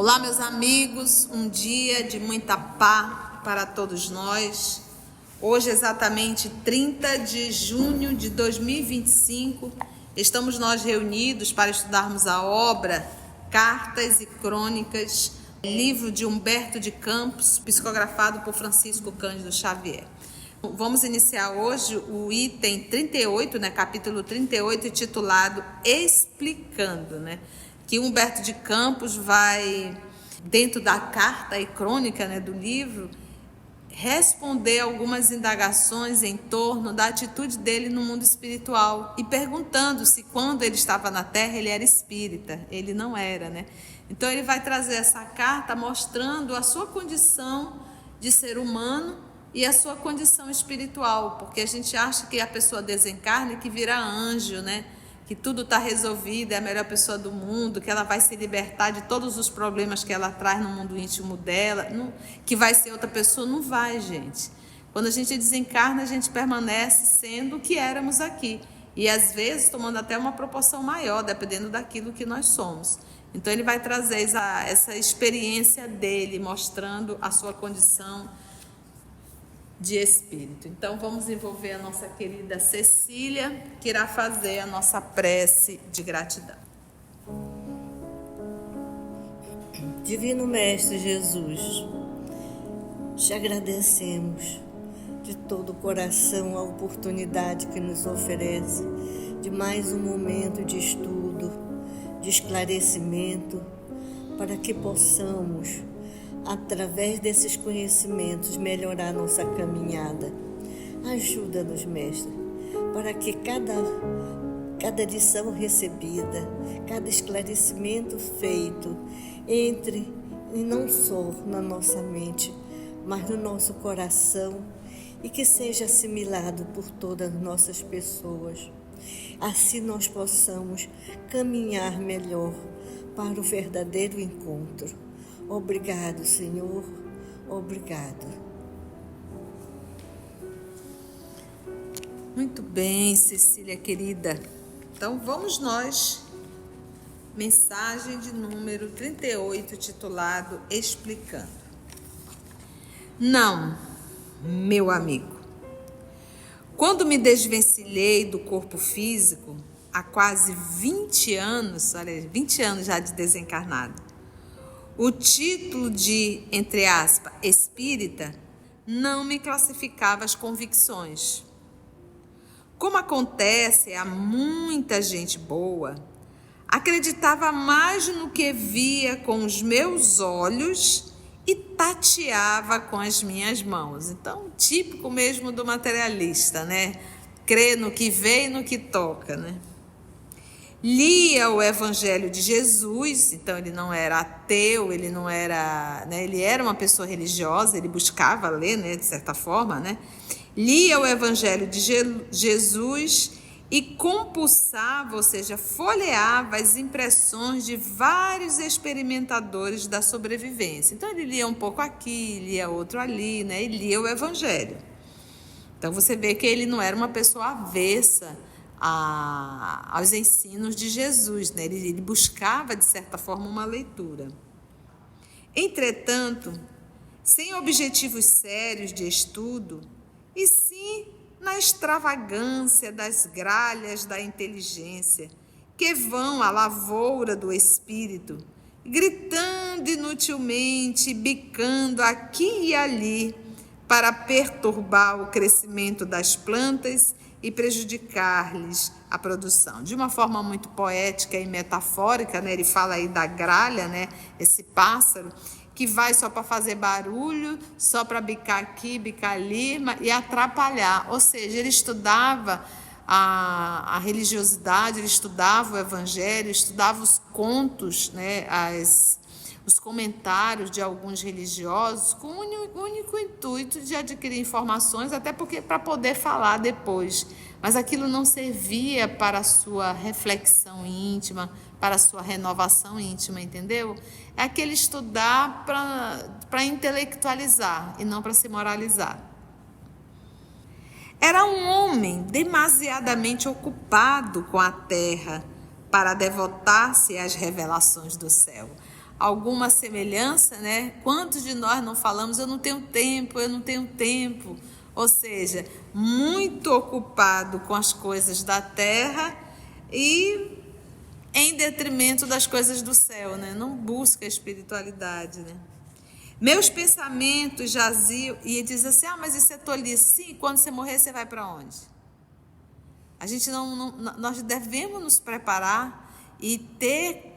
Olá, meus amigos, um dia de muita paz para todos nós. Hoje, exatamente 30 de junho de 2025, estamos nós reunidos para estudarmos a obra Cartas e Crônicas, livro de Humberto de Campos, psicografado por Francisco Cândido Xavier. Vamos iniciar hoje o item 38, capítulo 38, intitulado Explicando, que Humberto de Campos vai, dentro da carta e crônica do livro, responder algumas indagações em torno da atitude dele no mundo espiritual e perguntando se quando ele estava na Terra ele era espírita. Ele não era, Então ele vai trazer essa carta mostrando a sua condição de ser humano e a sua condição espiritual, porque a gente acha que a pessoa desencarna e que vira anjo, que tudo está resolvido, é a melhor pessoa do mundo, que ela vai se libertar de todos os problemas que ela traz no mundo íntimo dela, que vai ser outra pessoa. Não vai, gente. Quando a gente desencarna, a gente permanece sendo o que éramos aqui, e às vezes tomando até uma proporção maior, dependendo daquilo que nós somos. Então ele vai trazer essa experiência dele, mostrando a sua condição de espírito. Então vamos envolver a nossa querida Cecília, que irá fazer a nossa prece de gratidão. Divino Mestre Jesus, te agradecemos de todo o coração a oportunidade que nos oferece de mais um momento de estudo, de esclarecimento, para que possamos, através desses conhecimentos, melhorar nossa caminhada. Ajuda-nos, Mestre, para que cada lição recebida, cada esclarecimento feito, entre e não só na nossa mente, mas no nosso coração, e que seja assimilado por todas as nossas pessoas. Assim nós possamos caminhar melhor para o verdadeiro encontro. Obrigado, Senhor. Obrigado. Muito bem, Cecília querida. Então vamos nós. Mensagem de número 38, titulado Explicando. Não, meu amigo. Quando me desvencilhei do corpo físico, há quase 20 anos, olha, 20 anos já de desencarnado, o título de, entre aspas, espírita, não me classificava as convicções. Como acontece a muita gente boa, acreditava mais no que via com os meus olhos e tateava com as minhas mãos. Então, típico mesmo do materialista, Crê no que vê e no que toca, Lia o Evangelho de Jesus, então ele não era ateu, ele não era, ele era uma pessoa religiosa, ele buscava ler, de certa forma, Lia o Evangelho de Jesus e compulsava, ou seja, folheava as impressões de vários experimentadores da sobrevivência. Então ele lia um pouco aqui, lia outro ali, e lia o Evangelho. Então você vê que ele não era uma pessoa avessa aos ensinos de Jesus, Ele buscava, de certa forma, uma leitura. Entretanto, sem objetivos sérios de estudo, e sim na extravagância das gralhas da inteligência, que vão à lavoura do espírito, gritando inutilmente, bicando aqui e ali, para perturbar o crescimento das plantas e prejudicar-lhes a produção. De uma forma muito poética e metafórica, ele fala aí da gralha, esse pássaro, que vai só para fazer barulho, só para bicar aqui, bicar ali e atrapalhar. Ou seja, ele estudava a religiosidade, ele estudava o Evangelho, estudava os contos, os comentários de alguns religiosos, com o único intuito de adquirir informações, até porque para poder falar depois. Mas aquilo não servia para a sua reflexão íntima, para a sua renovação íntima, entendeu? É aquele estudar para intelectualizar e não para se moralizar. Era um homem demasiadamente ocupado com a terra para devotar-se às revelações do céu. alguma semelhança, né? Quantos de nós não falamos, eu não tenho tempo, eu não tenho tempo? Ou seja, muito ocupado com as coisas da terra e em detrimento das coisas do céu, né? Não busca a espiritualidade, né? Meus pensamentos jaziam, e diz assim, mas isso é tolice. Sim, quando você morrer, você vai para onde? A gente nós devemos nos preparar e ter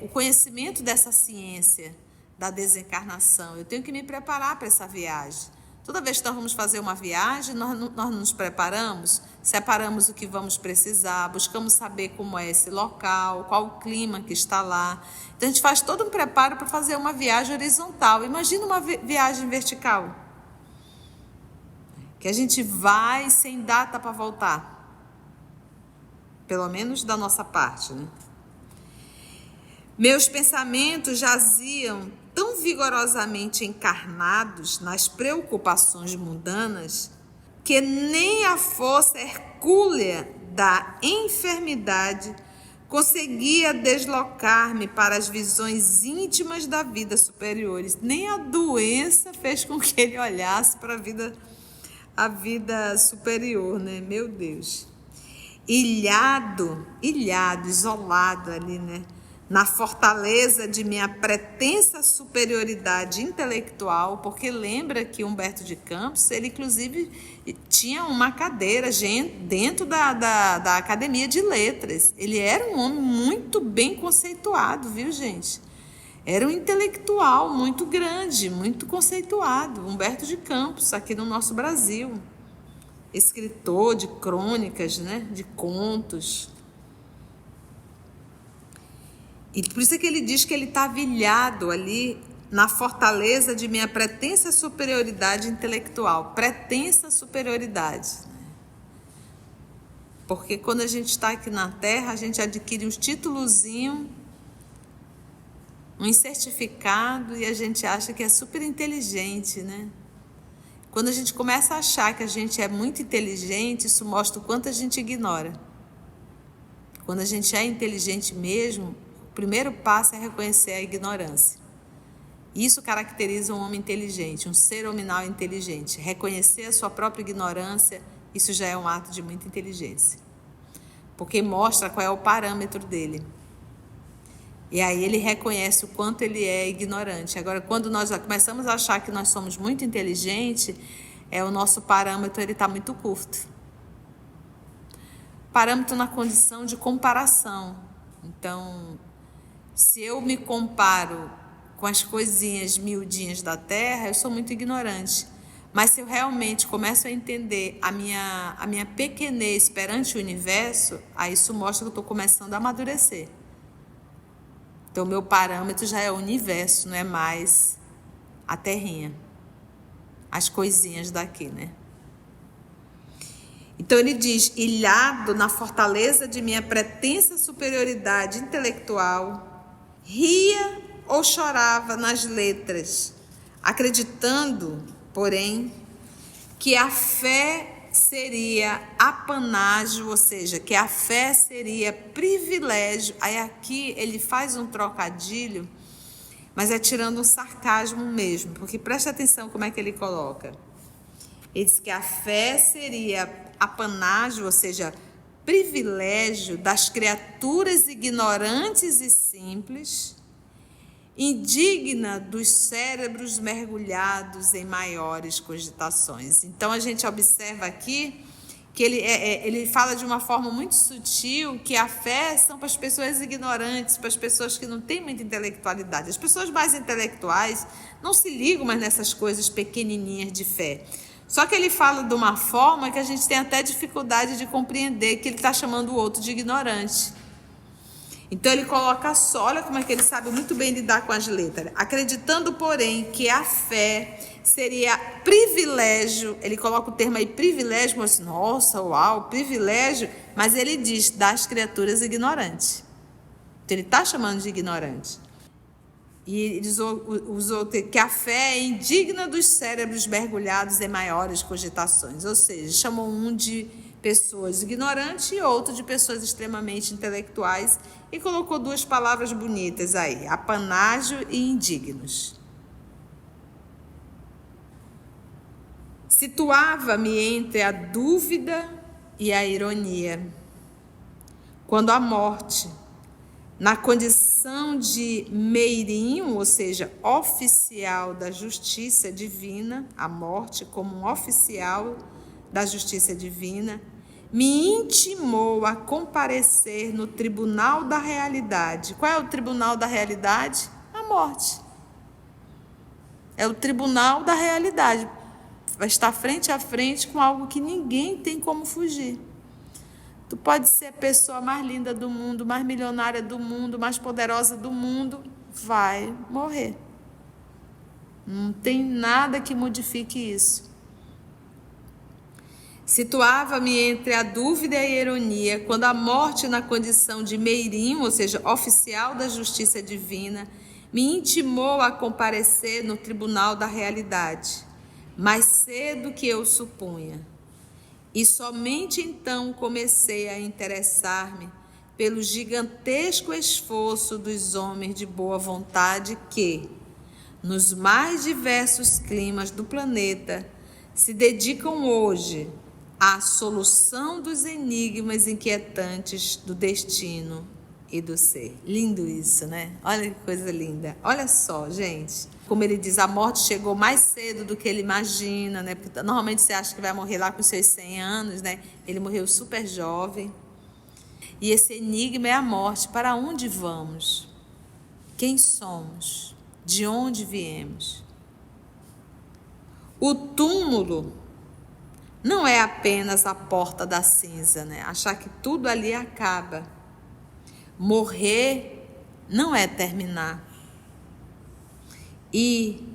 o conhecimento dessa ciência da desencarnação. Eu tenho que me preparar para essa viagem. Toda vez que nós vamos fazer uma viagem, nós nos preparamos, separamos o que vamos precisar, buscamos saber como é esse local, qual o clima que está lá. Então, a gente faz todo um preparo para fazer uma viagem horizontal. Imagina uma viagem vertical, que a gente vai sem data para voltar. Pelo menos da nossa parte, né? Meus pensamentos jaziam tão vigorosamente encarnados nas preocupações mundanas que nem a força hercúlea da enfermidade conseguia deslocar-me para as visões íntimas da vida superiores. Nem a doença fez com que ele olhasse para a vida superior, né? Meu Deus. Ilhado, isolado ali, né? Na fortaleza de minha pretensa superioridade intelectual, porque lembra que Humberto de Campos, ele inclusive tinha uma cadeira dentro da Academia de Letras. Ele era um homem muito bem conceituado, viu, gente? Era um intelectual muito grande, muito conceituado, Humberto de Campos, aqui no nosso Brasil. Escritor de crônicas, né? De contos. E por isso é que ele diz que ele estava ilhado ali na fortaleza de minha pretensa superioridade intelectual. Pretensa superioridade. Porque quando a gente está aqui na Terra, a gente adquire uns títulozinhos, um certificado, e a gente acha que é super inteligente, né? Quando a gente começa a achar que a gente é muito inteligente, isso mostra o quanto a gente ignora. Quando a gente é inteligente mesmo, o primeiro passo é reconhecer a ignorância. Isso caracteriza um homem inteligente, um ser hominal inteligente. Reconhecer a sua própria ignorância, isso já é um ato de muita inteligência. Porque mostra qual é o parâmetro dele. E aí ele reconhece o quanto ele é ignorante. Agora, quando nós começamos a achar que nós somos muito inteligentes, o nosso parâmetro está muito curto. Parâmetro na condição de comparação. Então, se eu me comparo com as coisinhas miudinhas da Terra, eu sou muito ignorante. Mas se eu realmente começo a entender a minha pequenez perante o universo, aí isso mostra que eu estou começando a amadurecer. Então, o meu parâmetro já é o universo, não é mais a terrinha, as coisinhas daqui, né? Então, ele diz, ilhado na fortaleza de minha pretensa superioridade intelectual, ria ou chorava nas letras, acreditando, porém, que a fé seria apanágio, ou seja, que a fé seria privilégio. Aí aqui ele faz um trocadilho, mas é tirando um sarcasmo mesmo, porque preste atenção como é que ele coloca. Ele diz que a fé seria apanágio, ou seja, privilégio das criaturas ignorantes e simples, indigna dos cérebros mergulhados em maiores cogitações. Então, a gente observa aqui que ele fala de uma forma muito sutil que a fé são para as pessoas ignorantes, para as pessoas que não têm muita intelectualidade. As pessoas mais intelectuais não se ligam mais nessas coisas pequenininhas de fé. Só que ele fala de uma forma que a gente tem até dificuldade de compreender que ele está chamando o outro de ignorante. Então ele coloca só, olha como é que ele sabe muito bem lidar com as letras. Acreditando, porém, que a fé seria privilégio, ele coloca o termo aí privilégio, mas nossa, uau, privilégio, mas ele diz das criaturas ignorantes. Então ele está chamando de ignorante. E ele usou que a fé é indigna dos cérebros mergulhados em maiores cogitações, ou seja, chamou um de pessoas ignorantes e outro de pessoas extremamente intelectuais, e colocou duas palavras bonitas aí, apanágio e indignos. Situava-me entre a dúvida e a ironia, quando a morte, na condição de meirinho, ou seja, oficial da justiça divina, a morte como um oficial da justiça divina, me intimou a comparecer no tribunal da realidade. Qual é o tribunal da realidade? A morte. É o tribunal da realidade. Vai estar frente a frente com algo que ninguém tem como fugir. Tu pode ser a pessoa mais linda do mundo, mais milionária do mundo, mais poderosa do mundo, vai morrer. Não tem nada que modifique isso. Situava-me entre a dúvida e a ironia, quando a morte, na condição de meirinho, ou seja, oficial da justiça divina, me intimou a comparecer no tribunal da realidade, mais cedo que eu supunha. E somente então comecei a interessar-me pelo gigantesco esforço dos homens de boa vontade que, nos mais diversos climas do planeta, se dedicam hoje à solução dos enigmas inquietantes do destino e do ser. Lindo isso, né? Olha que coisa linda. Olha só, gente. Como ele diz, a morte chegou mais cedo do que ele imagina, né? Porque normalmente você acha que vai morrer lá com seus 100 anos, né? Ele morreu super jovem. E esse enigma é a morte. Para onde vamos? Quem somos? De onde viemos? O túmulo não é apenas a porta da cinza, né? Achar que tudo ali acaba. Morrer não é terminar. E,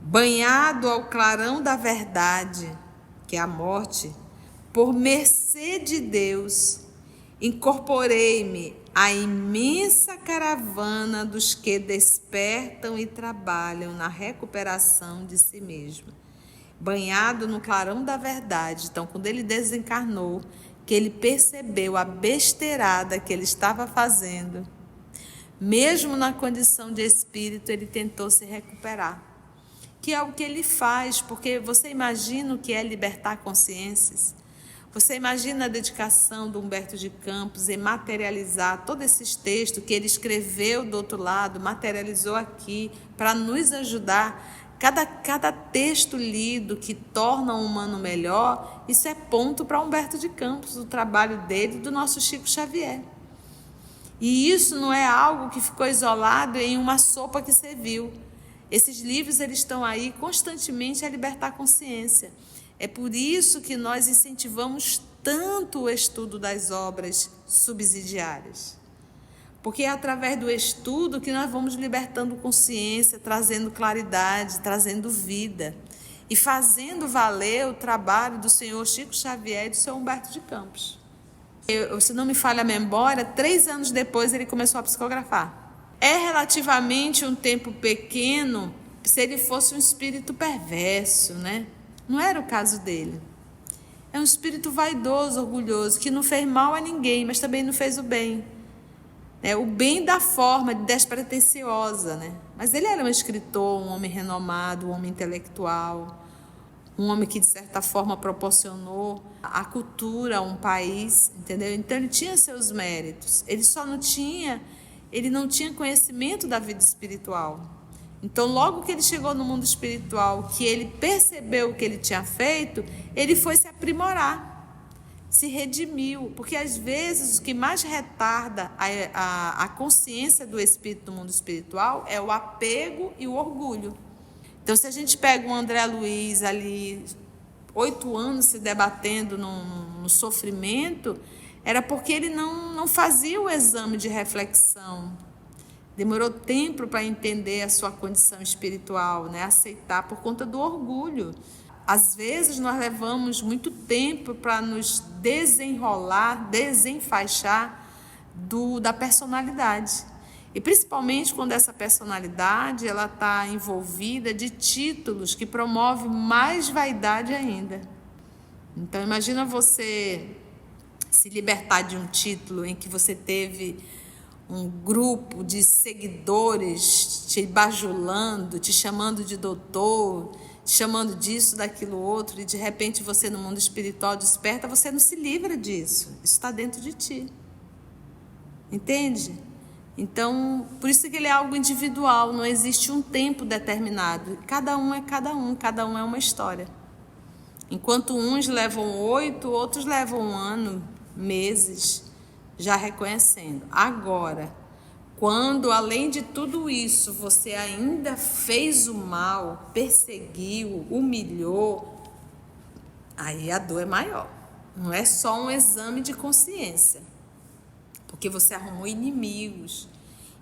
banhado ao clarão da verdade, que é a morte, por mercê de Deus, incorporei-me à imensa caravana dos que despertam e trabalham na recuperação de si mesmo. Banhado no clarão da verdade. Então, quando ele desencarnou, que ele percebeu a besteirada que ele estava fazendo, mesmo na condição de espírito, ele tentou se recuperar. Que é o que ele faz, porque você imagina o que é libertar consciências? Você imagina a dedicação do Humberto de Campos em materializar todos esses textos que ele escreveu do outro lado, materializou aqui, para nos ajudar. Cada texto lido que torna o humano melhor, isso é ponto para Humberto de Campos, o trabalho dele e do nosso Chico Xavier. E isso não é algo que ficou isolado em uma sopa que serviu. Esses livros eles estão aí constantemente a libertar a consciência. É por isso que nós incentivamos tanto o estudo das obras subsidiárias. Porque é através do estudo que nós vamos libertando consciência, trazendo claridade, trazendo vida e fazendo valer o trabalho do senhor Chico Xavier e do senhor Humberto de Campos. Se não me falha a memória, 3 anos depois ele começou a psicografar. É relativamente um tempo pequeno se ele fosse um espírito perverso, né? Não era o caso dele. É um espírito vaidoso, orgulhoso, que não fez mal a ninguém, mas também não fez o bem. O bem da forma despretensiosa, né? Mas ele era um escritor, um homem renomado, um homem intelectual, um homem que de certa forma proporcionou a cultura a um país, entendeu? Então ele tinha seus méritos. Ele não tinha conhecimento da vida espiritual. Então logo que ele chegou no mundo espiritual, que ele percebeu o que ele tinha feito, ele foi se aprimorar. Se redimiu, porque às vezes o que mais retarda a consciência do espírito do mundo espiritual é o apego e o orgulho. Então, se a gente pega o André Luiz ali, 8 anos se debatendo no sofrimento, era porque ele não fazia o exame de reflexão. Demorou tempo para entender a sua condição espiritual, né? Aceitar por conta do orgulho. Às vezes nós levamos muito tempo para nos desenrolar, desenfaixar da personalidade. E principalmente quando essa personalidade ela está envolvida de títulos que promovem mais vaidade ainda. Então imagina você se libertar de um título em que você teve um grupo de seguidores te bajulando, te chamando de doutor, te chamando disso, daquilo, outro, e de repente você no mundo espiritual desperta, você não se livra disso. Isso está dentro de ti. Entende? Então, por isso que ele é algo individual, não existe um tempo determinado. Cada um é uma história. Enquanto uns levam 8, outros levam 1 ano, meses, já reconhecendo. Agora, quando além de tudo isso, você ainda fez o mal, perseguiu, humilhou, aí a dor é maior. Não é só um exame de consciência, porque você arrumou inimigos.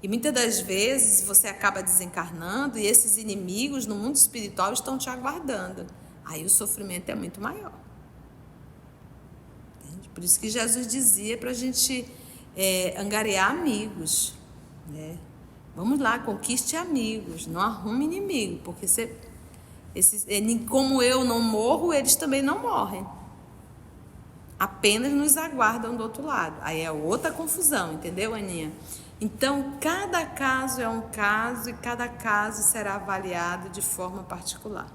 E muitas das vezes você acaba desencarnando e esses inimigos no mundo espiritual estão te aguardando. Aí o sofrimento é muito maior. Entende? Por isso que Jesus dizia para a gente angariar amigos. Né? Vamos lá, conquiste amigos, não arrume inimigo, porque como eu não morro, eles também não morrem. Apenas nos aguardam do outro lado. Aí é outra confusão, entendeu, Aninha? Então, cada caso é um caso e cada caso será avaliado de forma particular.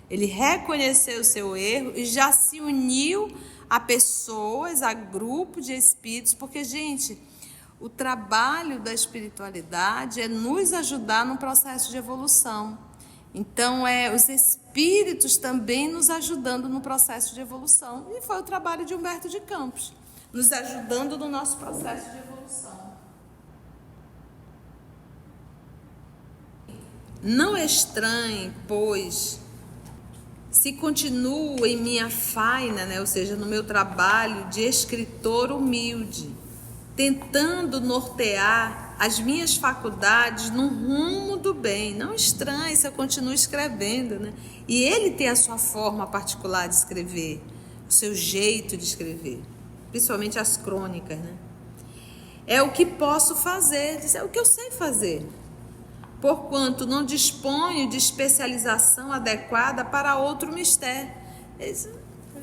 Ele reconheceu o seu erro e já se uniu a pessoas, a grupo de espíritos, porque, gente, o trabalho da espiritualidade é nos ajudar no processo de evolução. Então, os espíritos também nos ajudando no processo de evolução. E foi o trabalho de Humberto de Campos, nos ajudando no nosso processo de evolução. Não estranhe, pois, se continuo em minha faina, né, ou seja, no meu trabalho de escritor humilde, tentando nortear as minhas faculdades no rumo do bem. Não estranhe se eu continuo escrevendo, né? E ele tem a sua forma particular de escrever, o seu jeito de escrever, principalmente as crônicas, né? É o que posso fazer, é o que eu sei fazer, porquanto não disponho de especialização adequada para outro mistério.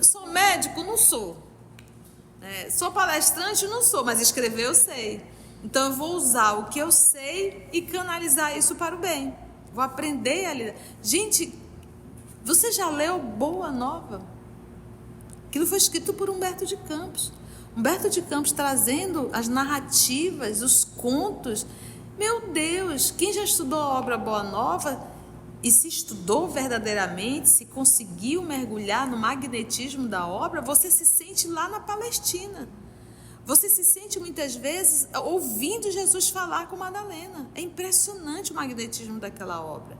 Sou médico? Não sou. Sou palestrante? Não sou, mas escrever eu sei. Então eu vou usar o que eu sei e canalizar isso para o bem. Vou aprender a lidar. Gente, você já leu Boa Nova? Aquilo foi escrito por Humberto de Campos. Humberto de Campos trazendo as narrativas, os contos. Meu Deus, quem já estudou a obra Boa Nova e se estudou verdadeiramente, se conseguiu mergulhar no magnetismo da obra, você se sente lá na Palestina. Você se sente muitas vezes ouvindo Jesus falar com Madalena. É impressionante o magnetismo daquela obra.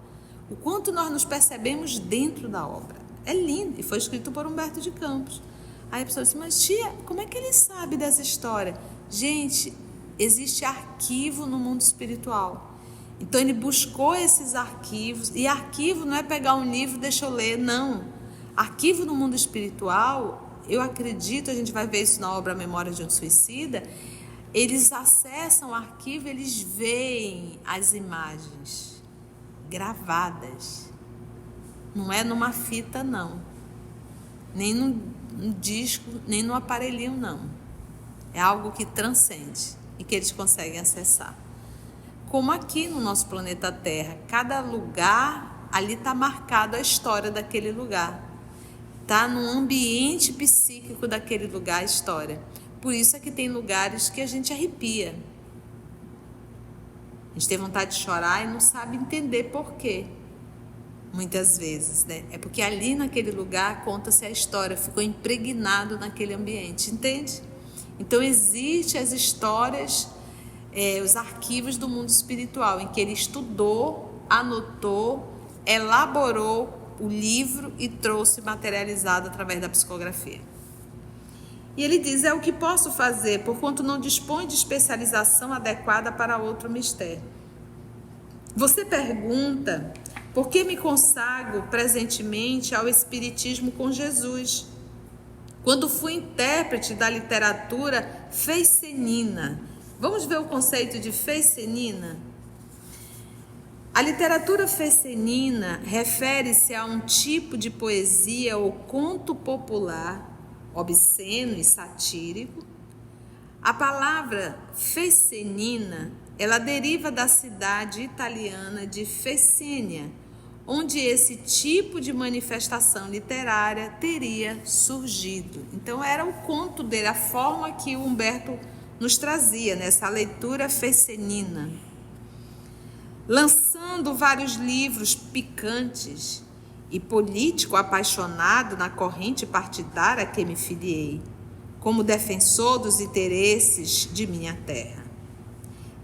O quanto nós nos percebemos dentro da obra. É lindo. E foi escrito por Humberto de Campos. Aí a pessoa diz, mas tia, como é que ele sabe dessa história? Gente, existe arquivo no mundo espiritual. Então ele buscou esses arquivos. E arquivo não é pegar um livro e deixa eu ler, não. Arquivo no mundo espiritual, eu acredito, a gente vai ver isso na obra Memória de um Suicida, eles acessam o arquivo, eles veem as imagens gravadas. Não é numa fita, não. Nem no disco, nem no aparelhinho, não. É algo que transcende e que eles conseguem acessar. Como aqui no nosso planeta Terra, cada lugar, ali está marcado a história daquele lugar. Está no ambiente psíquico daquele lugar a história. Por isso é que tem lugares que a gente arrepia. A gente tem vontade de chorar e não sabe entender por quê. Muitas vezes, né? É porque ali naquele lugar conta-se a história, ficou impregnado naquele ambiente, entende? Então existem as histórias, os arquivos do mundo espiritual, em que ele estudou, anotou, elaborou o livro e trouxe materializado através da psicografia. E ele diz, é o que posso fazer, porquanto não dispõe de especialização adequada para outro mistério. Você pergunta, por que me consagro presentemente ao Espiritismo com Jesus? Quando fui intérprete da literatura fecenina. Vamos ver o conceito de fecenina? A literatura fescenina refere-se a um tipo de poesia ou conto popular, obsceno e satírico. A palavra fescenina, ela deriva da cidade italiana de Fecênia, onde esse tipo de manifestação literária teria surgido. Então era o conto dele, a forma que o Humberto nos trazia nessa leitura fescenina. Lançando vários livros picantes e político apaixonado na corrente partidária a que me filiei, como defensor dos interesses de minha terra.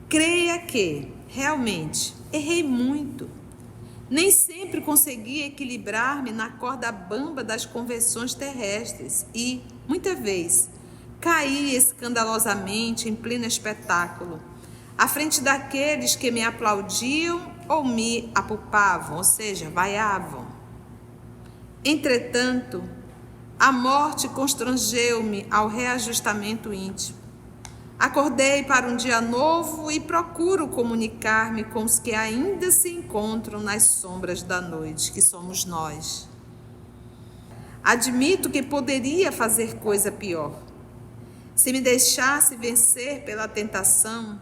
Creia que, realmente, errei muito. Nem sempre consegui equilibrar-me na corda bamba das convenções terrestres e, muitas vezes, caí escandalosamente em pleno espetáculo, à frente daqueles que me aplaudiam ou me apupavam, ou seja, vaiavam. Entretanto, a morte constrangeu-me ao reajustamento íntimo. Acordei para um dia novo e procuro comunicar-me com os que ainda se encontram nas sombras da noite, que somos nós. Admito que poderia fazer coisa pior. Se me deixasse vencer pela tentação,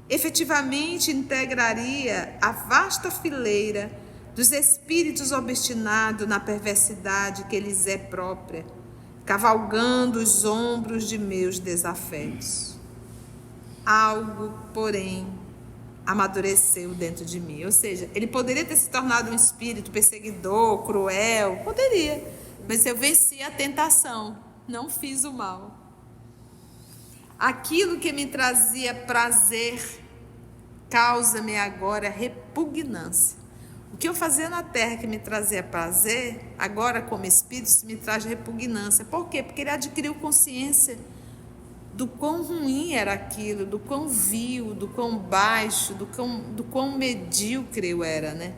efetivamente integraria a vasta fileira dos espíritos obstinados na perversidade que lhes é própria, cavalgando os ombros de meus desafetos. Algo, porém, amadureceu dentro de mim. Ou seja, ele poderia ter se tornado um espírito perseguidor, cruel, poderia, mas eu venci a tentação, não fiz o mal. Aquilo que me trazia prazer causa-me agora repugnância. O que eu fazia na terra que me trazia prazer, agora como espírito me traz repugnância. Por quê? Porque ele adquiriu consciência do quão ruim era aquilo, do quão vil, do quão baixo, do quão medíocre eu era, né?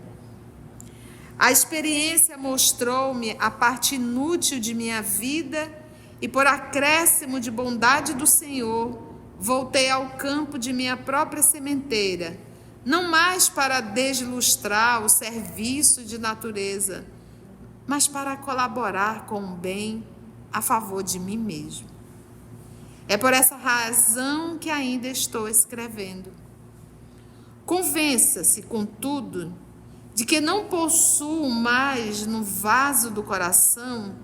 A experiência mostrou-me a parte inútil de minha vida e, por acréscimo de bondade do Senhor, voltei ao campo de minha própria sementeira, não mais para deslustrar o serviço de natureza, mas para colaborar com o bem a favor de mim mesmo. É por essa razão que ainda estou escrevendo. Convença-se, contudo, de que não possuo mais no vaso do coração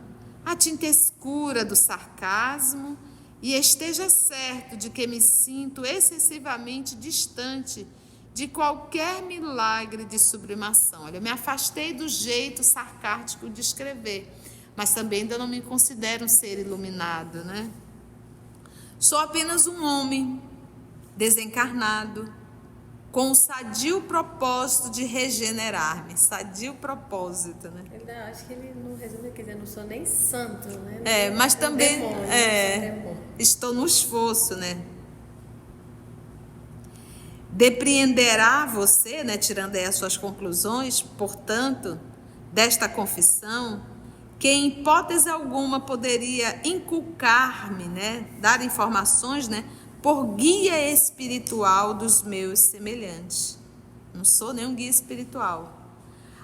a tinta escura do sarcasmo e esteja certo de que me sinto excessivamente distante de qualquer milagre de sublimação. Olha, eu me afastei do jeito sarcástico de escrever, mas também ainda não me considero um ser iluminado, né? Sou apenas um homem desencarnado, com o sadio propósito de regenerar-me. Sadio propósito, né? Acho que ele não resume, quer dizer, não sou nem santo, né? Mas também demônio. Estou no esforço, né? Depreenderá você, né, tirando aí as suas conclusões, portanto, desta confissão, que em hipótese alguma poderia inculcar-me, né, dar informações, né, por guia espiritual dos meus semelhantes. Não sou nenhum guia espiritual.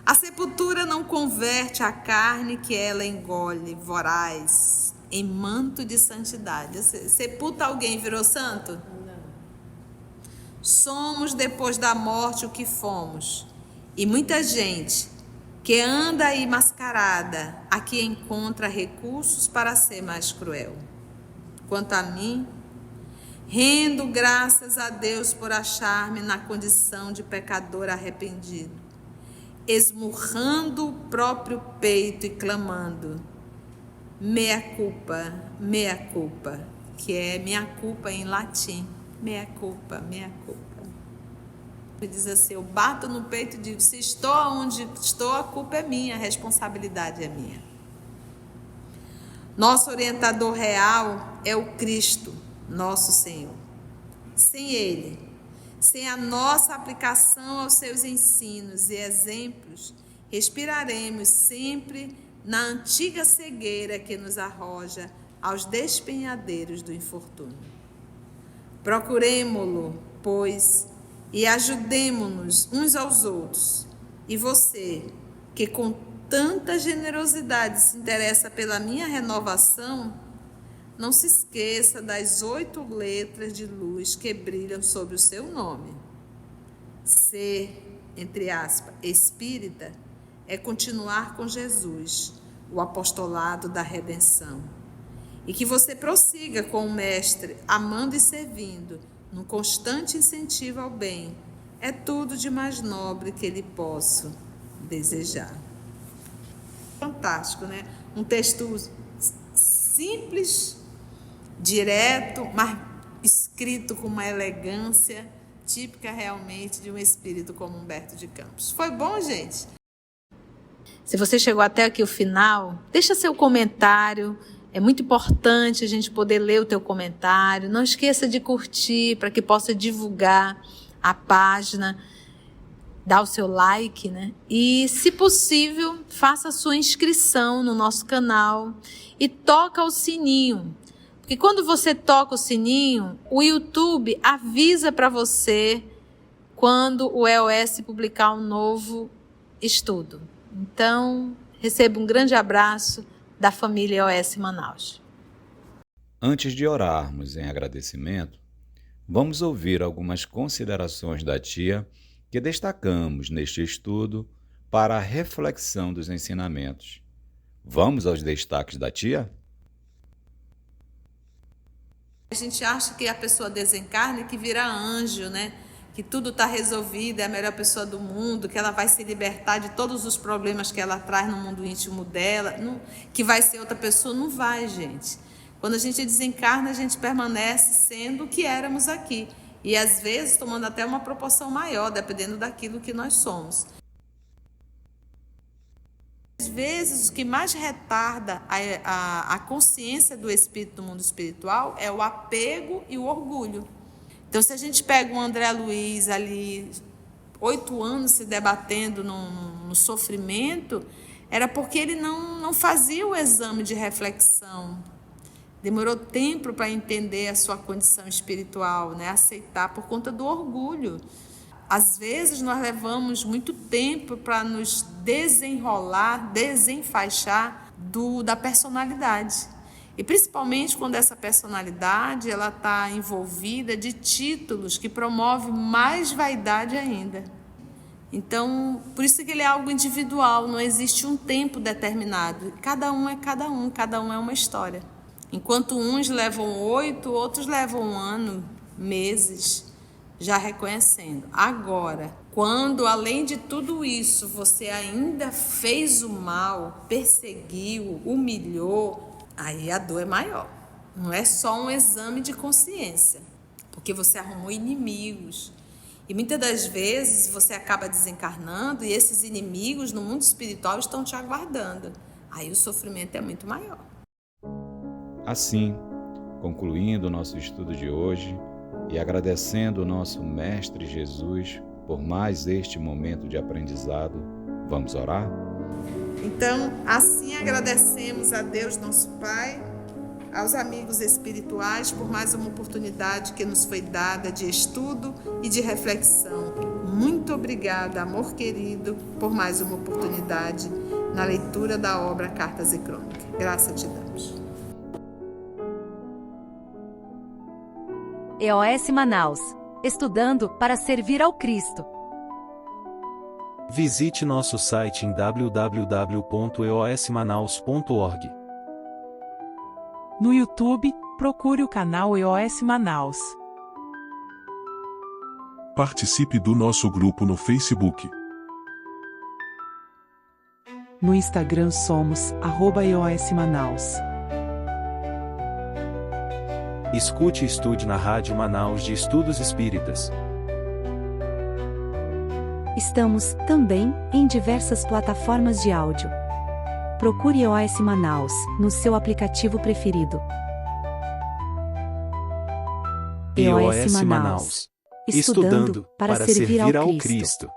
A sepultura não converte a carne que ela engole, voraz, em manto de santidade. Sepulta alguém, virou santo? Não. Somos depois da morte o que fomos. E muita gente que anda aí mascarada, aqui encontra recursos para ser mais cruel. Quanto a mim, rendo graças a Deus por achar-me na condição de pecador arrependido, esmurrando o próprio peito e clamando, mea culpa, que é minha culpa em latim, mea culpa. Ele diz assim, eu bato no peito e digo, se estou onde estou, a culpa é minha, a responsabilidade é minha. Nosso orientador real é o Cristo, nosso Senhor. Sem Ele, sem a nossa aplicação aos seus ensinos e exemplos, respiraremos sempre na antiga cegueira que nos arroja aos despenhadeiros do infortúnio. Procuremo-lo, pois, e ajudemo-nos uns aos outros. E você, que com tanta generosidade se interessa pela minha renovação, não se esqueça das 8 letras de luz que brilham sobre o seu nome. Ser, entre aspas, espírita é continuar com Jesus, o apostolado da redenção. E que você prossiga com o Mestre, amando e servindo, num constante incentivo ao bem. É tudo de mais nobre que lhe posso desejar. Fantástico, né? Um texto simples, direto, mas escrito com uma elegância típica realmente de um espírito como Humberto de Campos. Foi bom, gente? Se você chegou até aqui o final, deixa seu comentário. É muito importante a gente poder ler o teu comentário. Não esqueça de curtir para que possa divulgar a página. Dá o seu like, né? E, se possível, faça a sua inscrição no nosso canal e toca o sininho. Porque quando você toca o sininho, o YouTube avisa para você quando o EOS publicar um novo estudo. Então, receba um grande abraço da família EOS Manaus. Antes de orarmos em agradecimento, vamos ouvir algumas considerações da tia que destacamos neste estudo para a reflexão dos ensinamentos. Vamos aos destaques da tia? A gente acha que a pessoa desencarna e que vira anjo, né? Que tudo está resolvido, é a melhor pessoa do mundo, que ela vai se libertar de todos os problemas que ela traz no mundo íntimo dela, que vai ser outra pessoa. Não vai, gente. Quando a gente desencarna, a gente permanece sendo o que éramos aqui. E às vezes tomando até uma proporção maior, dependendo daquilo que nós somos. Às vezes, o que mais retarda a consciência do espírito no mundo espiritual é o apego e o orgulho. Então, se a gente pega o André Luiz ali, 8 anos se debatendo no sofrimento, era porque ele não fazia o exame de reflexão. Demorou tempo para entender a sua condição espiritual, né? Aceitar por conta do orgulho. Às vezes nós levamos muito tempo para nos desenrolar, desenfaixar da personalidade. E principalmente quando essa personalidade ela está envolvida de títulos que promovem mais vaidade ainda. Então, por isso que ele é algo individual, não existe um tempo determinado. Cada um é uma história. Enquanto uns levam 8, outros levam 1 ano, meses, já reconhecendo. Agora, quando além de tudo isso, você ainda fez o mal, perseguiu, humilhou, aí a dor é maior. Não é só um exame de consciência, porque você arrumou inimigos. E muitas das vezes você acaba desencarnando e esses inimigos no mundo espiritual estão te aguardando. Aí o sofrimento é muito maior. Assim, concluindo o nosso estudo de hoje e agradecendo o nosso Mestre Jesus por mais este momento de aprendizado, vamos orar? Então, assim agradecemos a Deus, nosso Pai, aos amigos espirituais por mais uma oportunidade que nos foi dada de estudo e de reflexão. Muito obrigada, amor querido, por mais uma oportunidade na leitura da obra Cartas e Crônicas. Graça te damos. EOS Manaus. Estudando para servir ao Cristo. Visite nosso site em www.eosmanaus.org. No YouTube, procure o canal EOS Manaus. Participe do nosso grupo no Facebook. No Instagram somos @EOS Manaus. Escute e estude na Rádio Manaus de Estudos Espíritas. Estamos, também, em diversas plataformas de áudio. Procure EOS Manaus, no seu aplicativo preferido. EOS Manaus. Estudando para servir ao Cristo.